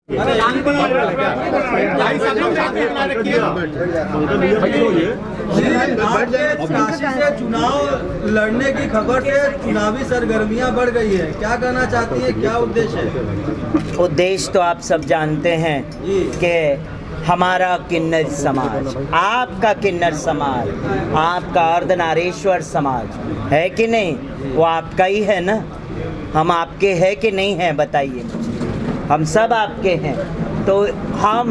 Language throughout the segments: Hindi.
काशी से चुनाव लड़ने की खबर से चुनावी सरगर्मियां बढ़ गई है, क्या कहना चाहती है, क्या उद्देश्य है? उद्देश्य तो आप सब जानते हैं कि हमारा किन्नर समाज, आपका किन्नर समाज, आपका अर्धनारीश्वर समाज है कि नहीं, वो आपका ही है ना। हम आपके हैं कि नहीं हैं, बताइए मुझे। हम सब आपके हैं। तो हम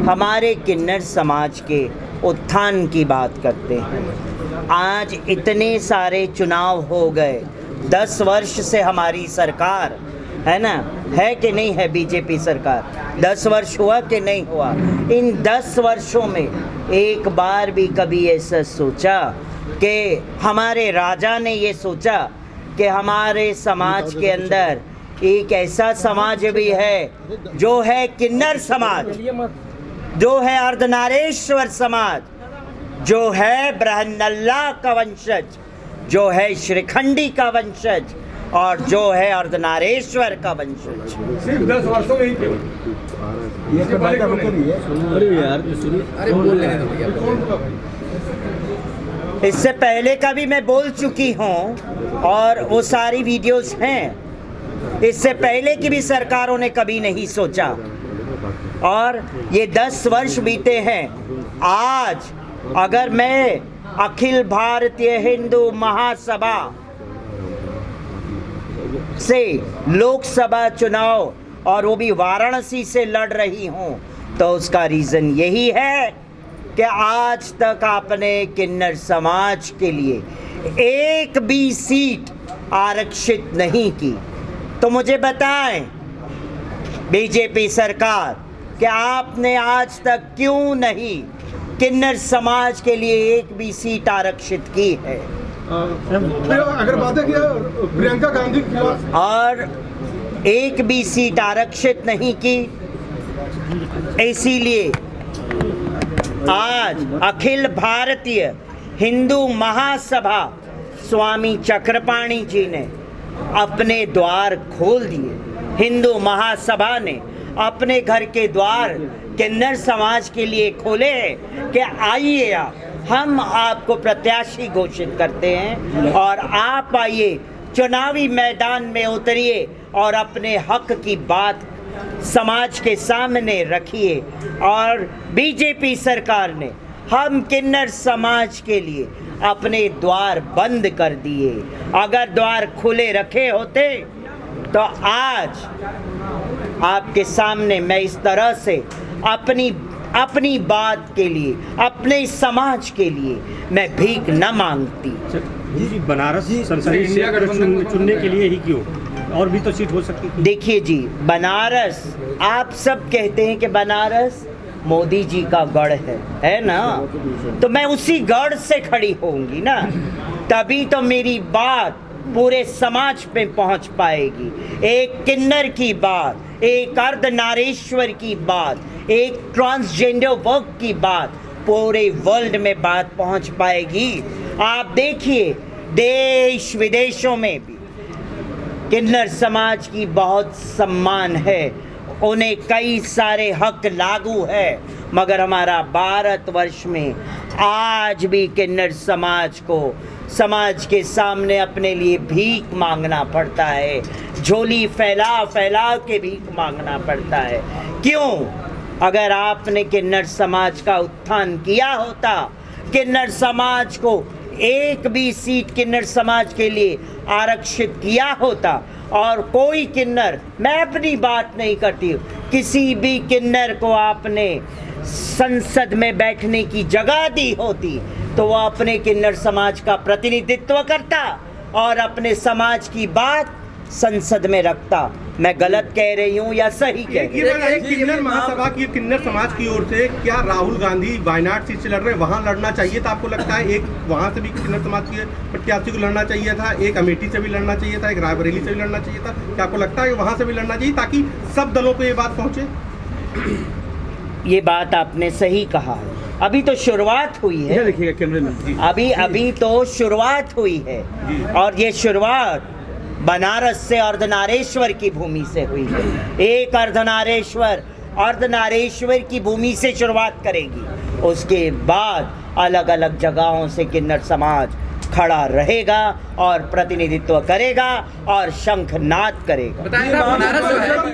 हमारे किन्नर समाज के उत्थान की बात करते हैं। आज इतने सारे चुनाव हो गए, 10 वर्ष से हमारी सरकार है ना, है कि नहीं है बीजेपी सरकार? 10 वर्ष हुआ कि नहीं हुआ? इन 10 वर्षों में एक बार भी कभी ऐसा सोचा कि हमारे राजा ने ये सोचा कि हमारे समाज के अंदर एक ऐसा समाज भी है जो है किन्नर समाज, जो है अर्धनारीश्वर समाज, जो है ब्रह्मनल्ला का वंशज, जो है श्रीखंडी का वंशज और जो है अर्धनारीश्वर का वंशज। सिर्फ 10 वर्षों में ही इससे पहले का भी मैं बोल चुकी हूँ और वो सारी वीडियोस हैं। इससे पहले की भी सरकारों ने कभी नहीं सोचा और ये 10 वर्ष बीते हैं। आज अगर मैं अखिल भारतीय हिंदू महासभा से लोकसभा चुनाव और वो भी वाराणसी से लड़ रही हूँ तो उसका रीज़न यही है कि आज तक आपने किन्नर समाज के लिए एक भी सीट आरक्षित नहीं की। तो मुझे बताएं बीजेपी सरकार कि आपने आज तक क्यों नहीं किन्नर समाज के लिए एक भी सीट आरक्षित की है? अगर बातें किया प्रियंका गांधी के खिलाफ और एक भी सीट आरक्षित नहीं की, इसीलिए आज अखिल भारतीय हिंदू महासभा स्वामी चक्रपाणी जी ने अपने द्वार खोल दिए। हिंदू महासभा ने अपने घर के द्वार किन्नर समाज के लिए खोले हैं कि आइए हम आपको प्रत्याशी घोषित करते हैं और आप आइए, चुनावी मैदान में उतरिए और अपने हक की बात समाज के सामने रखिए। और बीजेपी सरकार ने हम किन्नर समाज के लिए अपने द्वार बंद कर दिए। अगर द्वार खुले रखे होते तो आज आपके सामने मैं इस तरह से अपनी बात के लिए, अपने समाज के लिए मैं भीख न मांगती। जी, बनारस संसदीय सीट चुनने के लिए ही क्यों? और भी तो सीट हो सकती है। देखिए जी, बनारस, आप सब कहते हैं कि बनारस मोदी जी का गढ़ है ना, तो मैं उसी गढ़ से खड़ी होंगी ना, तभी तो मेरी बात पूरे समाज पे पहुंच पाएगी। एक किन्नर की बात, एक अर्धनारीश्वर की बात, एक ट्रांसजेंडर वर्ग की बात पूरे वर्ल्ड में बात पहुंच पाएगी। आप देखिए देश विदेशों में भी किन्नर समाज की बहुत सम्मान है, उन्हें कई सारे हक लागू है, मगर हमारा भारतवर्ष में आज भी किन्नर समाज को समाज के सामने अपने लिए भीख मांगना पड़ता है, झोली फैला फैला के भीख मांगना पड़ता है। क्यों? अगर आपने किन्नर समाज का उत्थान किया होता, किन्नर समाज को एक भी सीट किन्नर समाज के लिए आरक्षित किया होता और कोई किन्नर, मैं अपनी बात नहीं करती हूँ, किसी भी किन्नर को आपने संसद में बैठने की जगह दी होती तो वो अपने किन्नर समाज का प्रतिनिधित्व करता और अपने समाज की बात संसद में रखता। मैं गलत कह रही हूँ या सही कह रही हूँ? किन्नर महासभा की, किन्नर समाज की ओर से क्या राहुल गांधी वायनाड सीट से लड़ रहे हैं, वहाँ लड़ना चाहिए था? आपको लगता है एक वहाँ से भी किन्नर समाज के प्रत्याशी को लड़ना चाहिए था, एक अमेठी से भी लड़ना चाहिए था, एक रायबरेली से भी लड़ना चाहिए था? क्या आपको लगता है कि वहाँ से भी लड़ना चाहिए ताकि सब दलों को ये बात पहुँचे? ये बात आपने सही कहा है। अभी तो शुरुआत हुई है, अभी तो शुरुआत हुई है और ये शुरुआत बनारस से अर्धनारीश्वर की भूमि से हुई है। एक अर्धनारीश्वर अर्धनारेश्वर की भूमि से शुरुआत करेगी। उसके बाद अलग अलग जगहों से किन्नर समाज खड़ा रहेगा और प्रतिनिधित्व करेगा और शंखनाद करेगा। बताएं ना, बनारस जो है